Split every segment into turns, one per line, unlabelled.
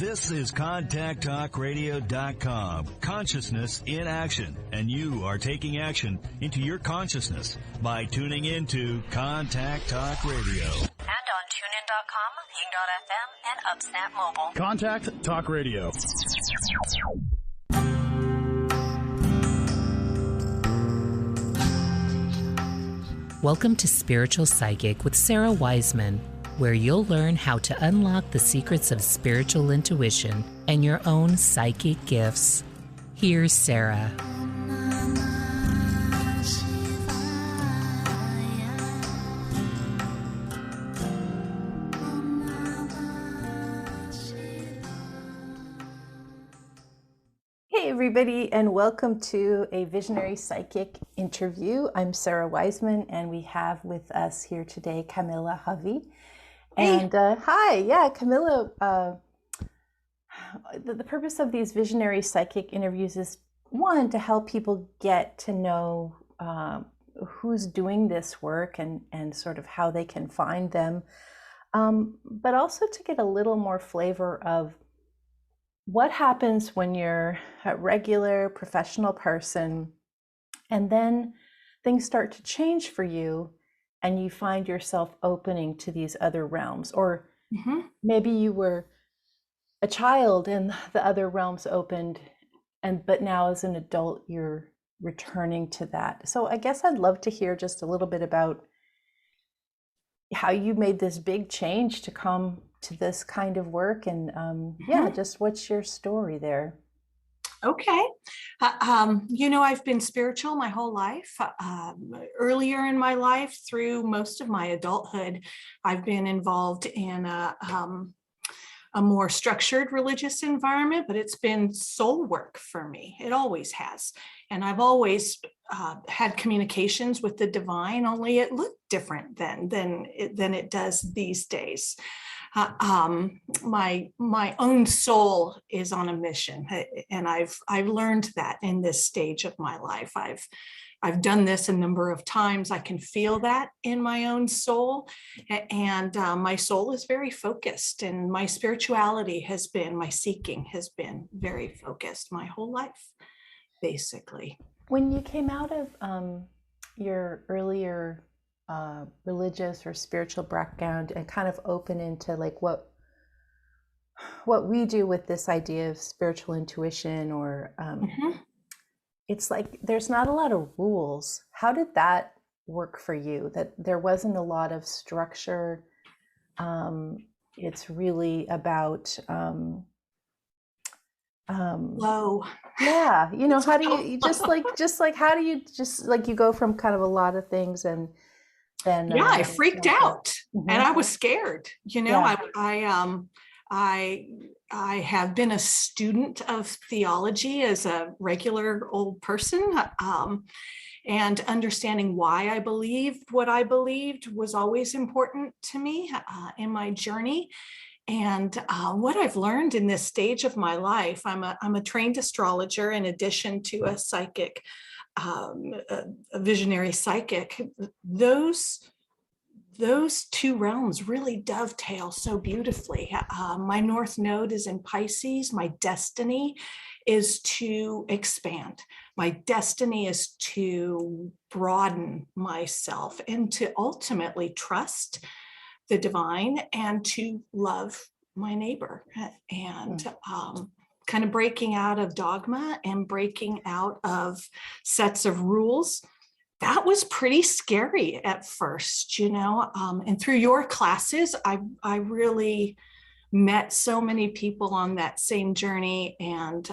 This is ContactTalkRadio.com. Consciousness in action. And you are taking action into your consciousness by tuning into Contact Talk Radio.
And on TuneIn.com, Ping.fm, and UpSnap Mobile.
Contact Talk Radio.
Welcome to Spiritual Psychic with Sara Wiseman, where you'll learn how to unlock the secrets of spiritual intuition and your own psychic gifts. Here's Sara.
Hey everybody, and welcome to a Visionary Psychic interview. I'm Sara Wiseman, and we have with us here today CAMILLA HOVEY. And hi, CAMILLA. The purpose of these Visionary Psychic interviews is, one, to help people get to know who's doing this work and sort of how they can find them, but also to get a little more flavor of what happens when you're a regular professional person and then things start to change for you and you find yourself opening to these other realms. Or maybe you were a child and the other realms opened, but now as an adult you're returning to that. So I guess I'd love to hear just a little bit about how you made this big change to come to this kind of work, and just what's your story there?
Okay. I've been spiritual my whole life. Earlier in my life, through most of my adulthood, I've been involved in a more structured religious environment, but it's been soul work for me. It always has. And I've always had communications with the divine, only it looked different than it does these days. My own soul is on a mission, and I've learned that in this stage of my life. I've done this a number of times. I can feel that in my own soul, and my soul is very focused, and my spirituality my seeking has been very focused my whole life, basically.
When you came out of your earlier religious or spiritual background and kind of open into like what we do with this idea of spiritual intuition, or it's like there's not a lot of rules. How did that work for you? That there wasn't a lot of structure. It's really about
flow.
Yeah, how do you how do you you go from kind of a lot of things and then
I freaked out and I was scared. I have been a student of theology as a regular old person, and understanding why I believed what I believed was always important to me in my journey. And what I've learned in this stage of my life, I'm a trained astrologer in addition to a psychic, a visionary psychic. Those two realms really dovetail so beautifully. My North Node is in Pisces. My destiny is to expand. My destiny is to broaden myself and to ultimately trust the divine and to love my neighbor, and kind of breaking out of dogma and breaking out of sets of rules. That was pretty scary at first, and through your classes, I really met so many people on that same journey, and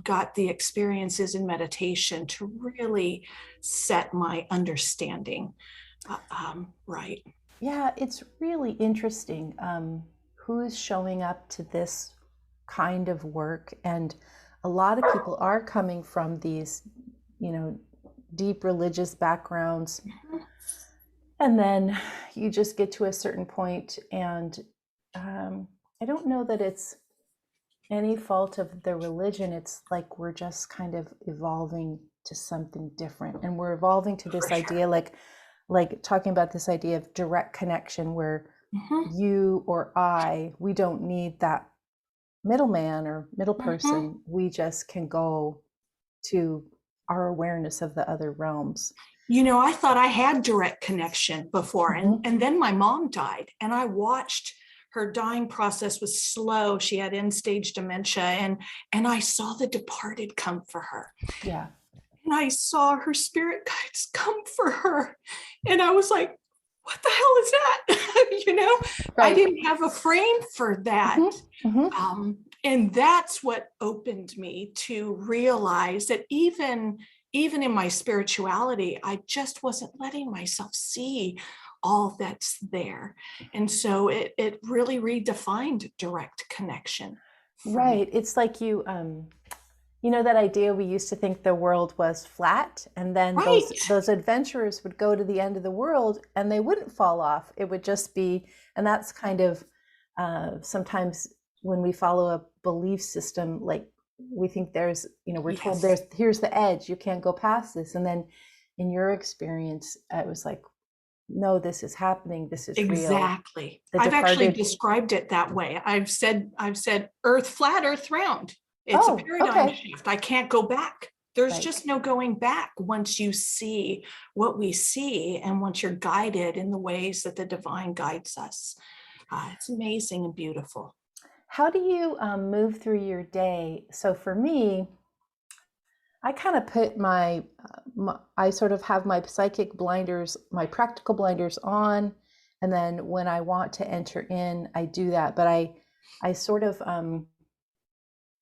got the experiences in meditation to really set my understanding right.
Yeah, it's really interesting who is showing up to this kind of work. And a lot of people are coming from these, deep religious backgrounds. And then you just get to a certain point, and I don't know that it's any fault of the religion. It's like we're just kind of evolving to something different. And we're evolving to this idea, like talking about this idea of direct connection, where you or we don't need that middleman or middle
Mhm.
person. We just can go to our awareness of the other realms.
I thought I had direct connection before,
Mhm.
and then my mom died, and I watched her dying process was slow. She had end stage dementia, and I saw the departed come for her.
Yeah.
And I saw her spirit guides come for her. And I was like, what the hell is that? I
Right.
didn't have a frame for that. And that's what opened me to realize that even in my spirituality, I just wasn't letting myself see all that's there. And so it really redefined direct connection for me.
Right. It's like you know that idea we used to think the world was flat, and then
Right.
those adventurers would go to the end of the world and they wouldn't fall off. It would just be, and that's kind of sometimes when we follow a belief system, like we think there's, we're told
Yes.
here's the edge, you can't go past this, and then in your experience, it was like, no, this is happening, this is real.
Exactly.
The
I've actually
departed.
described it that way. I've said earth flat, earth round. It's a
Oh,
paradigm
okay.
shift. I can't go back. There's
Right.
just no going back once you see what we see and once you're guided in the ways that the divine guides us. It's amazing and beautiful.
How do you move through your day? So for me, I kind of put I sort of have my psychic blinders, my practical blinders on, and then when I want to enter in, I do that. But I sort of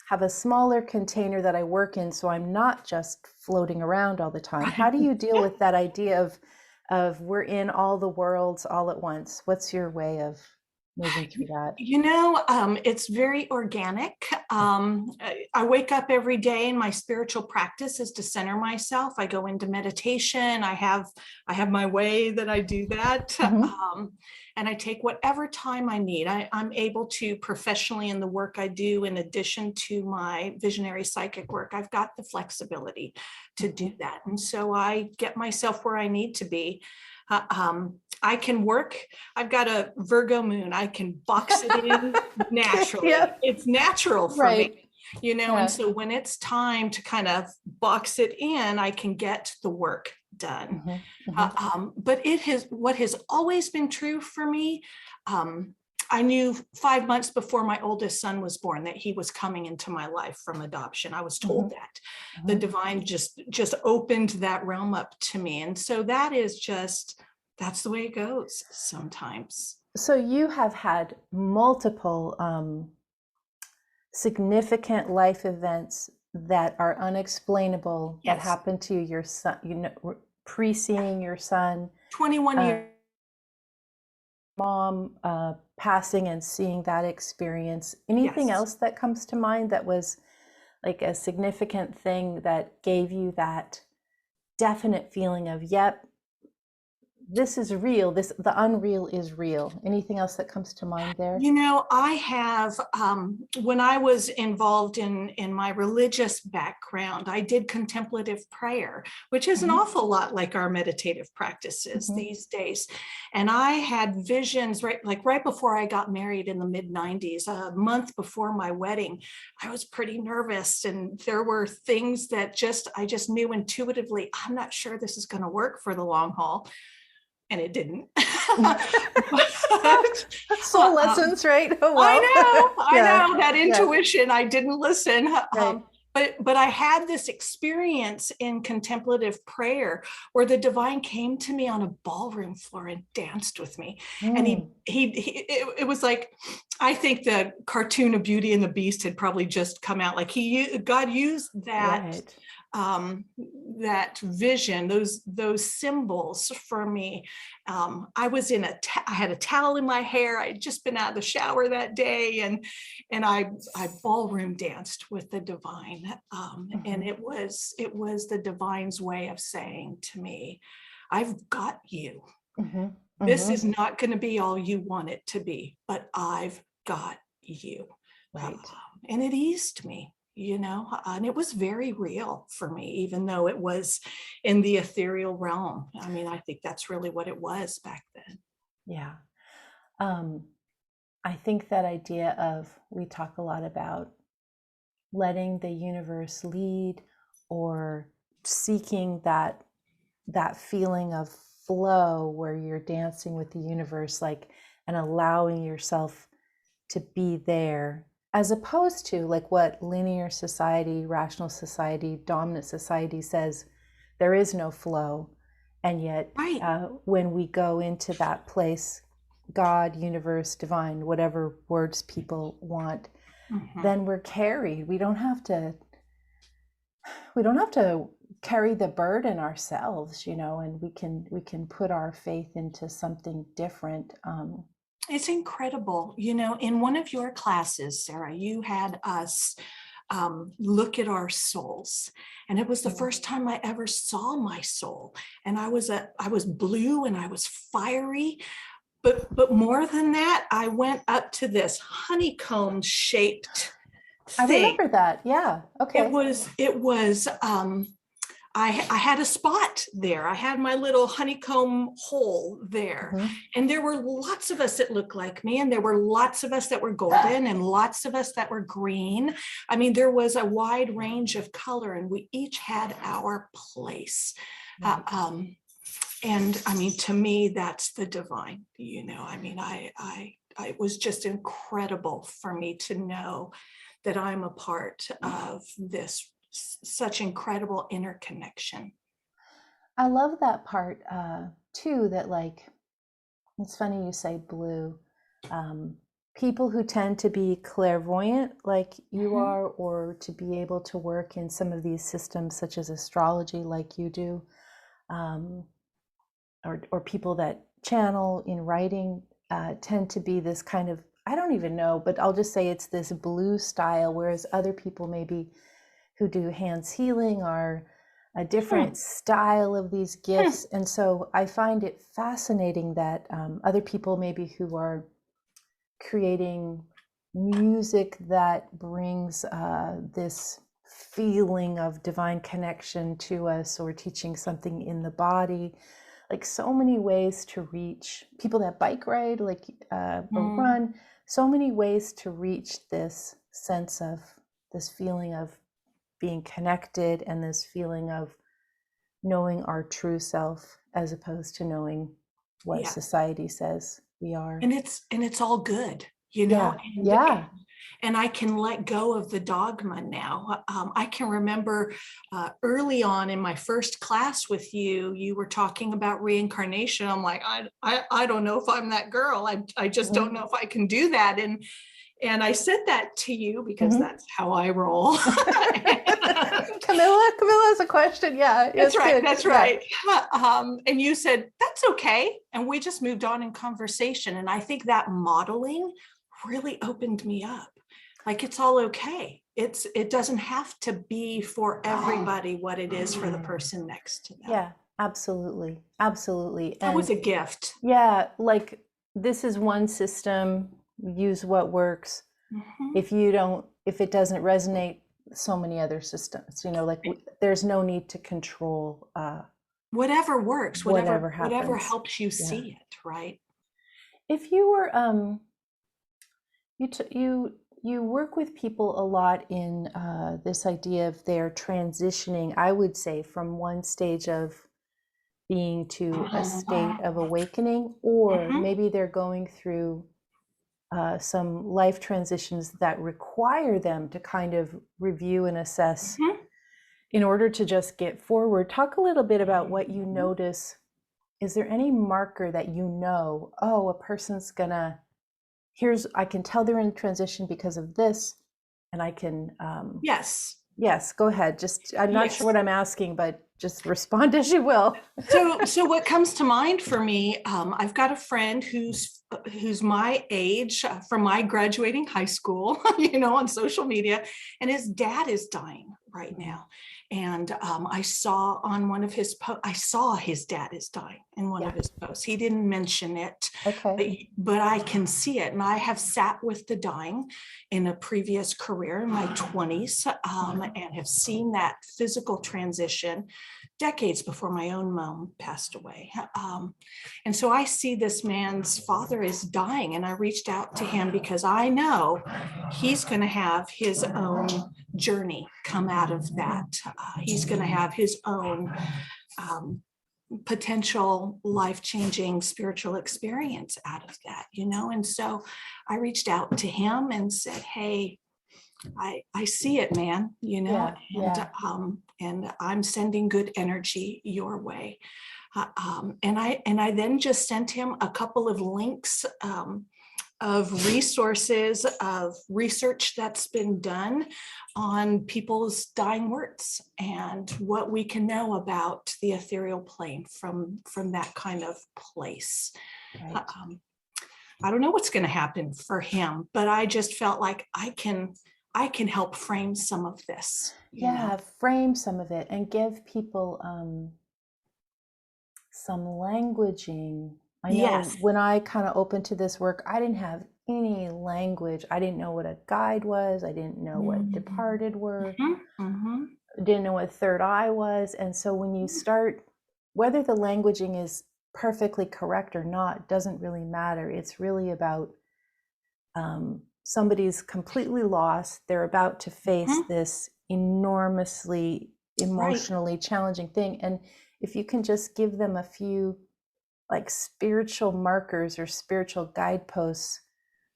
have a smaller container that I work in, so I'm not just floating around all the time. How do you deal with that idea of we're in all the worlds all at once? What's your way of moving through that?
It's very organic. I wake up every day, and my spiritual practice is to center myself. I go into meditation. I have my way that I do that.
Mhm.
And I take whatever time I need. I'm able to professionally in the work I do, in addition to my visionary psychic work, I've got the flexibility to do that. And so I get myself where I need to be. I can work. I've got a Virgo moon. I can box it in naturally.
Yep.
It's natural for
Right.
me,
Yeah.
and so when it's time to kind of box it in, I can get the work done. But what has always been true for me. I knew 5 months before my oldest son was born that he was coming into my life from adoption. I was told that. The divine just opened that realm up to me. And so that's the way it goes sometimes.
So you have had multiple significant life events that are unexplainable that
Yes.
happened to your son, pre-seeing your son,
21 years.
mom passing and seeing that experience. Anything
Yes.
else that comes to mind that was like a significant thing that gave you that definite feeling of, yep, this is real, the unreal is real? Anything else that comes to mind there?
I have, when I was involved in my religious background, I did contemplative prayer, which is an awful lot like our meditative practices these days. And I had visions right before I got married in the mid-90s, a month before my wedding. I was pretty nervous, and there were things that I just knew intuitively, I'm not sure this is going to work for the long haul. And it didn't.
Soul lessons, right? Oh, well.
I know that intuition. I didn't listen.
Right.
But I had this experience in contemplative prayer where the divine came to me on a ballroom floor and danced with me. And it was like, I think the cartoon of Beauty and the Beast had probably just come out. Like God used that.
Right.
That vision, those symbols for me. I was I had a towel in my hair. I had just been out of the shower that day, and I ballroom danced with the divine. And it was the divine's way of saying to me, I've got you. This is not going to be all you want it to be, but I've got you.
Right.
And it eased me. And it was very real for me, even though it was in the ethereal realm. I mean, I think that's really what it was back then.
Yeah. I think that idea of, we talk a lot about letting the universe lead, or seeking that feeling of flow where you're dancing with the universe, like, and allowing yourself to be there, as opposed to like what linear society, rational society, dominant society says, there is no flow. And yet,
Right.
when we go into that place, God, universe, divine, whatever words people want, then we're carried. We don't have to carry the burden ourselves, and we can put our faith into something different.
It's incredible. In one of your classes, Sarah, you had us look at our souls. And it was the first time I ever saw my soul. And I was blue and I was fiery. But more than that, I went up to this honeycomb shaped
I
thing.
remember that. Yeah. Okay.
It was I had a spot there. I had my little honeycomb hole there. And there were lots of us that looked like me. And there were lots of us that were golden and lots of us that were green. I mean, there was a wide range of color, and we each had our place. And I mean, to me, that's the divine, I mean, it was just incredible for me to know that I'm a part of this such incredible interconnection.
I love that part too, that like, it's funny you say blue. People who tend to be clairvoyant like you are, or to be able to work in some of these systems such as astrology like you do, or people that channel in writing, tend to be this kind of, I don't even know, but I'll just say it's this blue style, whereas other people maybe who do hands healing are a different style of these gifts. And so I find it fascinating that other people maybe who are creating music that brings this feeling of divine connection to us, or teaching something in the body, like so many ways to reach people that bike ride, like or run, so many ways to reach this sense of, this feeling of being connected, and this feeling of knowing our true self, as opposed to knowing what society says we are.
And it's all good, and I can let go of the dogma now. I can remember early on in my first class with you, you were talking about reincarnation. I'm like, I don't know if I'm that girl. I just don't know if I can do that. And I said that to you because that's how I roll.
Camilla has a question. Yeah,
that's right. Good. That's right. And you said, that's okay. And we just moved on in conversation. And I think that modeling really opened me up. Like, it's all okay. It doesn't have to be for everybody what it is for the person next to them.
Yeah, absolutely. Absolutely.
That was a gift.
Yeah. Like, this is one system, use what works. If it doesn't resonate, so many other systems, like there's no need to control
whatever works, whatever helps you
Yeah.
see it, right?
If you were you work with people a lot in this idea of their transitioning, I would say, from one stage of being to a state of awakening, or maybe they're going through some life transitions that require them to kind of review and assess in order to just get forward. Talk a little bit about what you notice. Is there any marker that a person's gonna, I can tell they're in transition because of this, and I can... Yes, go ahead. I'm not sure what I'm asking, but just respond as you will.
So what comes to mind for me, I've got a friend who's my age, from my graduating high school, on social media, and his dad is dying right now. And I saw on one of his posts, I saw his dad is dying in one of his posts. He didn't mention it, but I can see it. And I have sat with the dying in a previous career in my 20s and have seen that physical transition decades before my own mom passed away. And so I see this man's father is dying, and I reached out to him because I know he's going to have his own journey come out of that. He's going to have his own potential life-changing spiritual experience out of that, and so I reached out to him and said, hey, I see it, man, and I'm sending good energy your way. And I then just sent him a couple of links of resources, of research that's been done on people's dying words and what we can know about the ethereal plane from that kind of place. Right. I don't know what's going to happen for him, but I just felt like I can help frame some of this.
Frame some of it and give people some languaging. I know when I kind of opened to this work, I didn't have any language. I didn't know what a guide was. I didn't know what departed were. Didn't know what third eye was. And so when you start, whether the languaging is perfectly correct or not, doesn't really matter. It's really about somebody's completely lost. They're about to face this enormously emotionally challenging thing. And if you can just give them a few like spiritual markers or spiritual guideposts,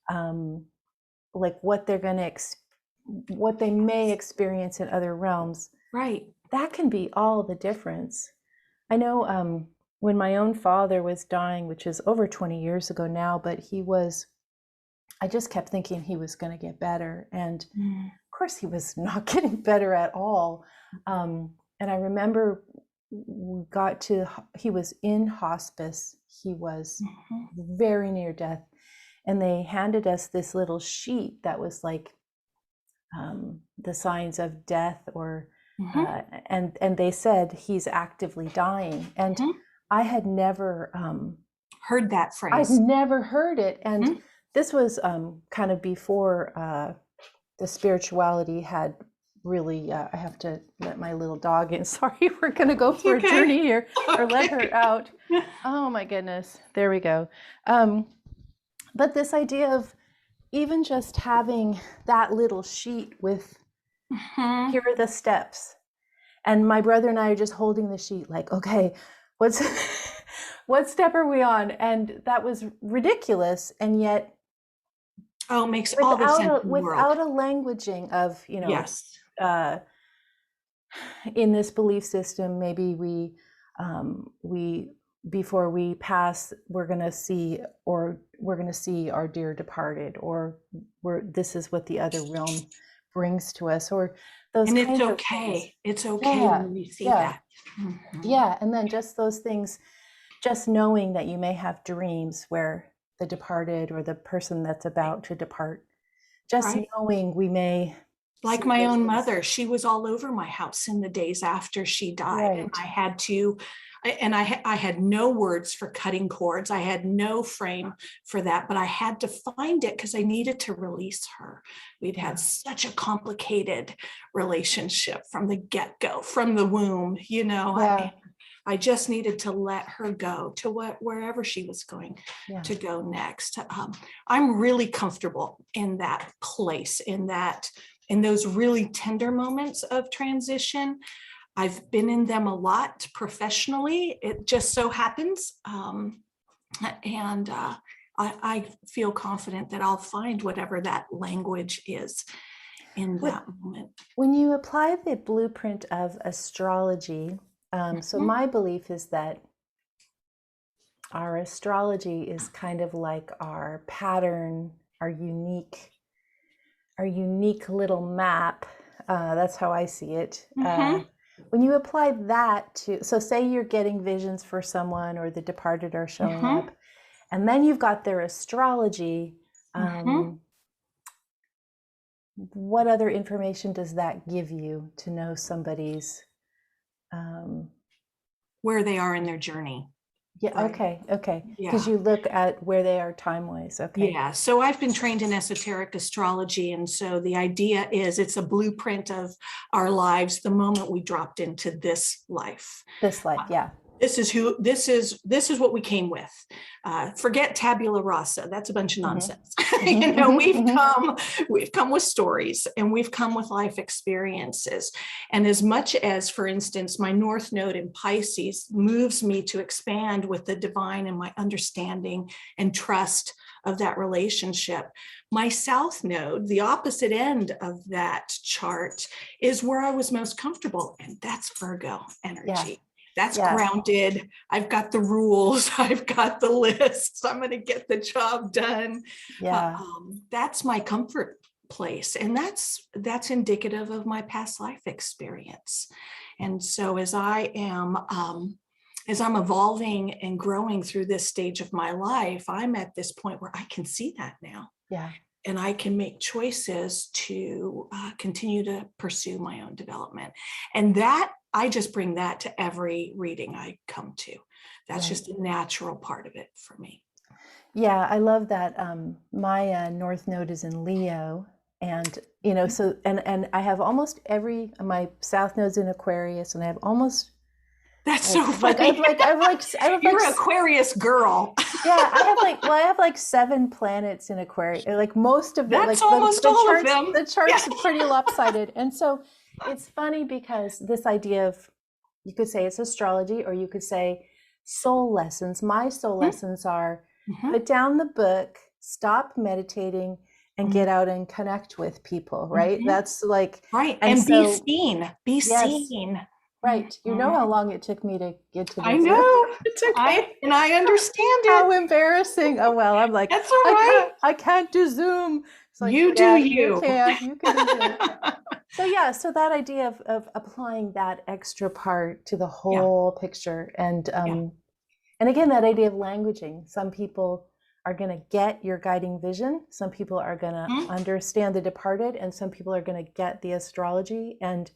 like what they're going to, what they may experience in other realms, that can be all the difference. I know when my own father was dying, which is over 20 years ago now, but I just kept thinking he was going to get better. And of course he was not getting better at all. And I remember he was in hospice. He was very near death. And they handed us this little sheet that was like the signs of death or, and they said he's actively dying. And I had never
heard that phrase.
I'd never heard it. And this was kind of before the spirituality had really, I have to let my little dog in. Sorry, we're going to go for a journey here or let her out. Oh my goodness. There we go. But this idea of even just having that little sheet with, here are the steps. And my brother and I are just holding the sheet like, okay, what step are we on? And that was ridiculous. And yet,
it makes all the sense in the world.
Without a languaging of, in this belief system, maybe we before we pass, we're going to see our dear departed, or this is what the other realm brings to us, or those.
And it's okay. It's okay when we see that.
Yeah, and then just those things, just knowing that you may have dreams where the departed or the person that's about to depart, just knowing we may.
Like my own mother, she was all over my house in the days after she died. And I had to, I had no words for cutting cords. I had no frame for that, but I had to find it because I needed to release her. We'd had such a complicated relationship from the get-go, from the womb, I just needed to let her go to wherever she was going to go next. I'm really comfortable in that place, in those really tender moments of transition. I've been in them a lot professionally. It just so happens. I feel confident that I'll find whatever that language is in that moment.
When you apply the blueprint of astrology, so my belief is that our astrology is kind of like our pattern, our unique little map. That's how I see it. When you apply that to, so say you're getting visions for someone or the departed are showing up, and then you've got their astrology, what other information does that give you to know somebody's
where they are in their journey.
Yeah.
Right.
Okay.
Yeah.
Because you look at where they are time-wise. Okay.
Yeah. So I've been trained in esoteric astrology. And so the idea is it's a blueprint of our lives the moment we dropped into this life.
This life. Yeah.
This is what we came with. Forget tabula rasa. That's a bunch of nonsense. We've come with stories, and we've come with life experiences. And as much as, for instance, my North Node in Pisces moves me to expand with the divine and my understanding and trust of that relationship, my South Node, the opposite end of that chart, is where I was most comfortable, and that's Virgo energy.
Yeah.
That's grounded. I've got the rules. I've got the lists. I'm going to get the job done.
Yeah.
That's my comfort place. And that's indicative of my past life experience. And so as I'm evolving and growing through this stage of my life, I'm at this point where I can see that now.
Yeah.
And I can make choices to continue to pursue my own development. And that, I just bring that to every reading I come to. That's just a natural part of it for me.
Yeah, I love that. My North Node is in Leo, and so and I have almost my South Node's in Aquarius, and I have almost.
That's so funny. You're an Aquarius girl.
Yeah, I have 7 planets in Aquarius. Like most of them.
That's almost all of them.
The chart's pretty lopsided, and so it's funny because this idea of, you could say it's astrology, or you could say soul lessons. My soul lessons are put down the book, stop meditating, and get out and connect with people. Right? That's like
and so, be seen.
Right. You know how long it took me to get to this.
I know. It's okay. And I understand it.
How embarrassing. Oh, well, I'm like,
that's all right.
I can't do Zoom. It's like,
you do you.
You can do it. So that idea of applying that extra part to the whole picture. And again, that idea of languaging. Some people are going to get your guiding vision. Some people are going to understand the departed, and some people are going to get the astrology and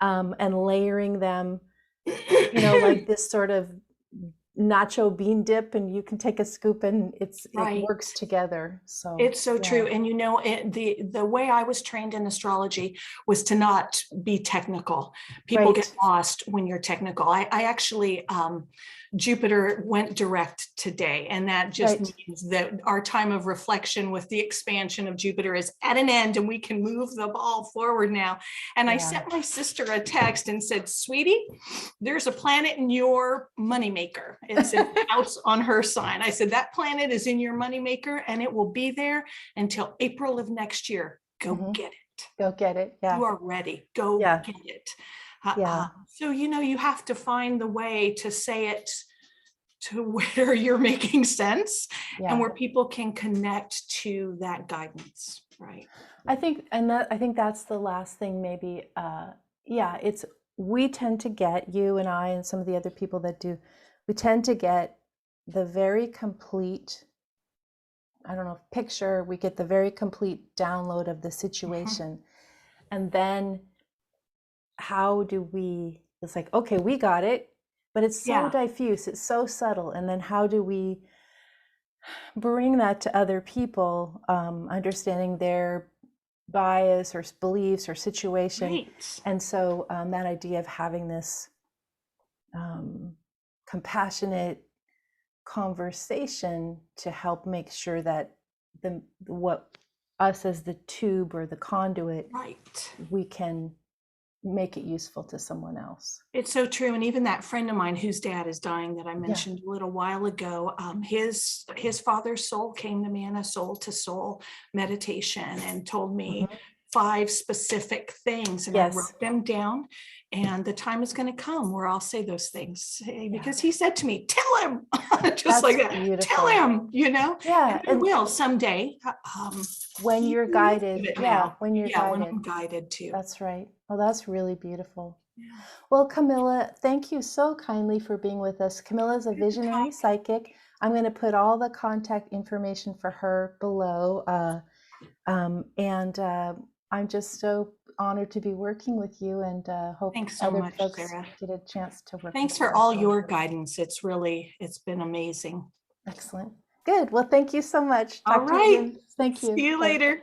layering them, like this sort of nacho bean dip, and you can take a scoop and it works together. So
it's so true. And the way I was trained in astrology was to not be technical. People get lost when you're technical. I actually Jupiter went direct today, and that just means that our time of reflection with the expansion of Jupiter is at an end, and we can move the ball forward now. And I sent my sister a text and said, "Sweetie, there's a planet in your moneymaker." It's out on her sign. I said, "That planet is in your moneymaker, and it will be there until April of next year. Go get it.
Go get it. Yeah.
You are ready. Go get it." So, you have to find the way to say it to where you're making sense and where people can connect to that guidance. Right.
I think that's the last thing maybe. We tend to get, you and I and some of the other people that do, we tend to get the very complete, picture. We get the very complete download of the situation. And then how do we, it's like, okay, we got it, but it's so diffuse, it's so subtle. And then how do we bring that to other people, understanding their bias or beliefs or situation. And so that idea of having this compassionate conversation to help make sure that what us as the tube or the conduit, we can make it useful to someone else.
It's so true. And even that friend of mine whose dad is dying that I mentioned a little while ago, his father's soul came to me in a soul to soul meditation and told me 5 specific things, and I wrote them down. And the time is going to come where I'll say those things because he said to me, "Tell him," just that's like that. Beautiful. Tell him, Yeah. And I will someday.
When you're guided. When you're guided.
When I'm guided too.
That's right. Oh, that's really beautiful. Yeah. Well, Camilla, thank you so kindly for being with us. Camilla is a visionary psychic. I'm going to put all the contact information for her below. I'm just so honored to be working with you, and hope
Thanks so
other
much,
folks
Sara.
get a chance to work.
Thanks
with
for
you
all
as well.
your guidance. It's been amazing.
Excellent. Good. Well, thank you so much.
All
Talk to you
right.
again. Thank you.
See you
Bye.
later.